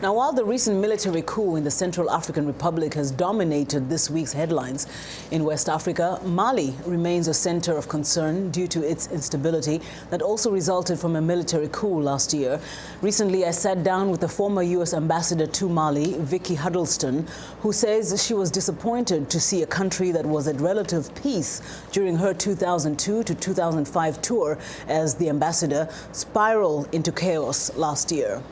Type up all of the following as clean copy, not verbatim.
Now, while the recent military coup in the Central African Republic has dominated this week's headlines, in West Africa, Mali remains a center of concern due to its instability that also resulted from a military coup last year. Recently, I sat down with the former U.S. ambassador to Mali, Vicki Huddleston, who says she was disappointed to see a country that was at relative peace during her 2002 to 2005 tour as the ambassador spiral into chaos last year.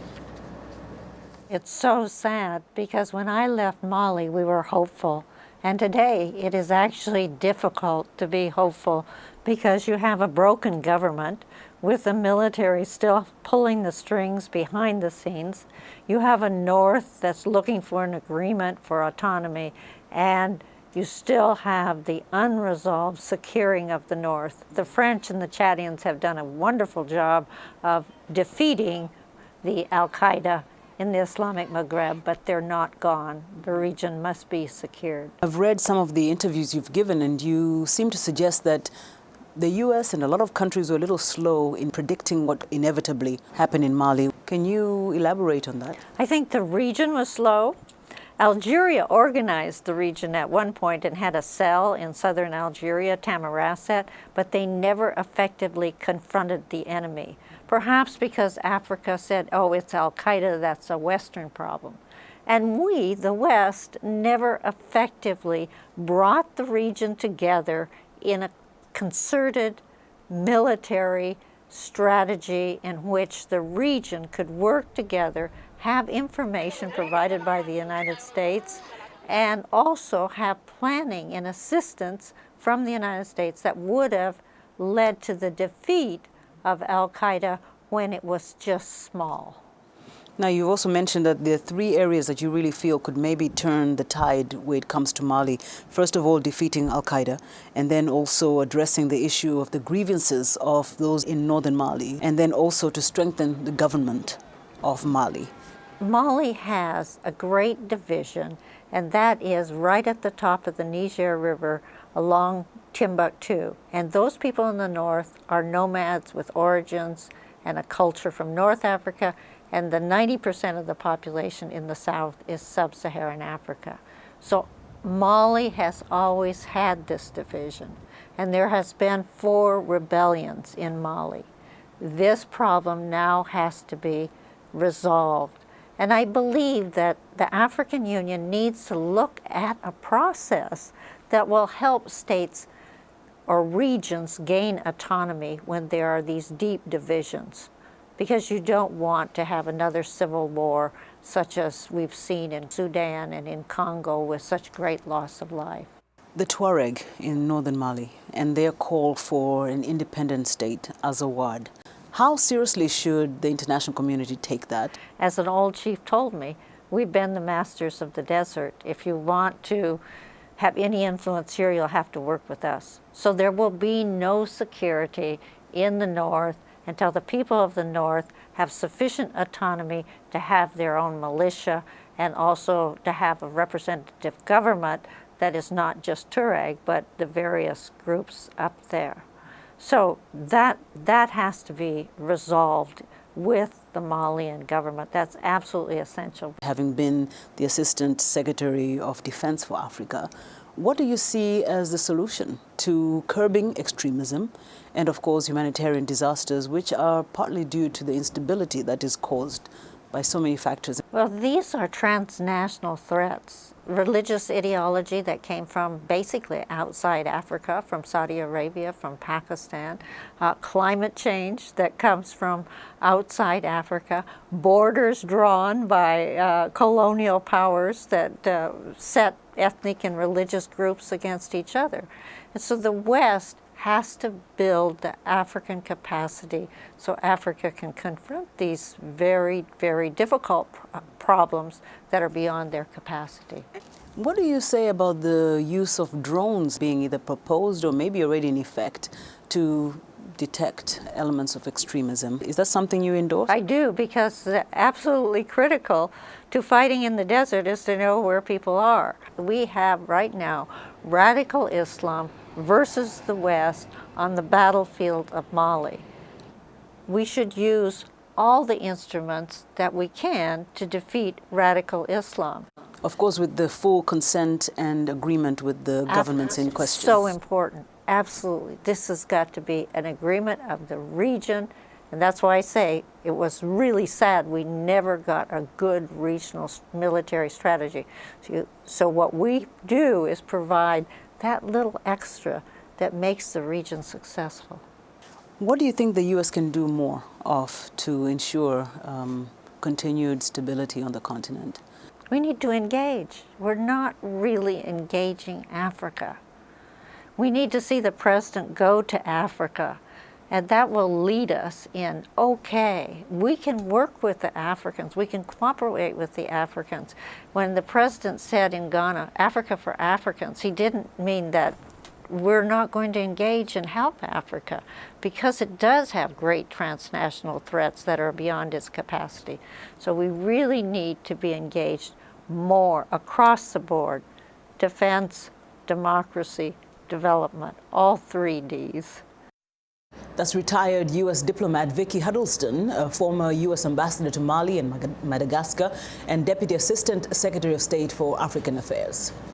It's so sad because when I left Mali, we were hopeful. And today, it is actually difficult to be hopeful because you have a broken government with the military still pulling the strings behind the scenes. You have a North that's looking for an agreement for autonomy, and you still have the unresolved securing of the North. The French and the Chadians have done a wonderful job of defeating the Al-Qaeda in the Islamic Maghreb, but they're not gone. The region must be secured. I've read some of the interviews you've given, and you seem to suggest that the U.S. and a lot of countries were a little slow in predicting what inevitably happened in Mali. Can you elaborate on that? I think the region was slow. Algeria organized the region at one point and had a cell in southern Algeria, Tamarasset, but they never effectively confronted the enemy. Perhaps because Africa said, oh, it's Al-Qaeda, that's a Western problem. And we, the West, never effectively brought the region together in a concerted military strategy in which the region could work together, have information provided by the United States, and also have planning and assistance from the United States that would have led to the defeat of Al-Qaeda when it was just small. Now, you also mentioned that there are three areas that you really feel could maybe turn the tide when it comes to Mali. First of all, defeating Al-Qaeda, and then also addressing the issue of the grievances of those in northern Mali, and then also to strengthen the government of Mali. Mali has a great division, and that is right at the top of the Niger River along Timbuktu. And those people in the north are nomads with origins and a culture from North Africa, and the 90% of the population in the south is sub-Saharan Africa. So Mali has always had this division, and there has been 4 rebellions in Mali. This problem now has to be resolved. And I believe that the African Union needs to look at a process that will help states or regions gain autonomy when there are these deep divisions, because you don't want to have another civil war such as we've seen in Sudan and in Congo with such great loss of life. The Tuareg in northern Mali and their call for an independent state, Azawad. How seriously should the international community take that? As an old chief told me, we've been the masters of the desert. If you want to have any influence here, you'll have to work with us. So there will be no security in the north until the people of the north have sufficient autonomy to have their own militia and also to have a representative government that is not just Tuareg, but the various groups up there. So that has to be resolved with the Malian government. That's absolutely essential. Having been the Assistant Secretary of Defense for Africa, what do you see as the solution to curbing extremism and, of course, humanitarian disasters, which are partly due to the instability that is caused by so many factors? Well, these are transnational threats. Religious ideology that came from basically outside Africa, from Saudi Arabia, from Pakistan, climate change that comes from outside Africa, borders drawn by colonial powers that set ethnic and religious groups against each other. And so the West has to build the African capacity so Africa can confront these very, very difficult problems that are beyond their capacity. What do you say about the use of drones being either proposed or maybe already in effect to detect elements of extremism? Is that something you endorse? I do, because absolutely critical to fighting in the desert is to know where people are. We have right now radical Islam versus the West on the battlefield of Mali. We should use all the instruments that we can to defeat radical Islam. Of course, with the full consent and agreement with the governments in question. So important, absolutely. This has got to be an agreement of the region, and that's why I say it was really sad we never got a good regional military strategy. So what we do is provide that little extra that makes the region successful. What do you think the U.S. can do more of to ensure continued stability on the continent? We need to engage. We're not really engaging Africa. We need to see the president go to Africa, and that will lead us in, okay, we can work with the Africans, we can cooperate with the Africans. When the president said in Ghana, Africa for Africans, he didn't mean that we're not going to engage and help Africa, because it does have great transnational threats that are beyond its capacity. So we really need to be engaged more across the board: defense, democracy, development, all 3 Ds. That's retired U.S. diplomat Vicki Huddleston, a former U.S. ambassador to Mali and Madagascar, and Deputy Assistant Secretary of State for African Affairs.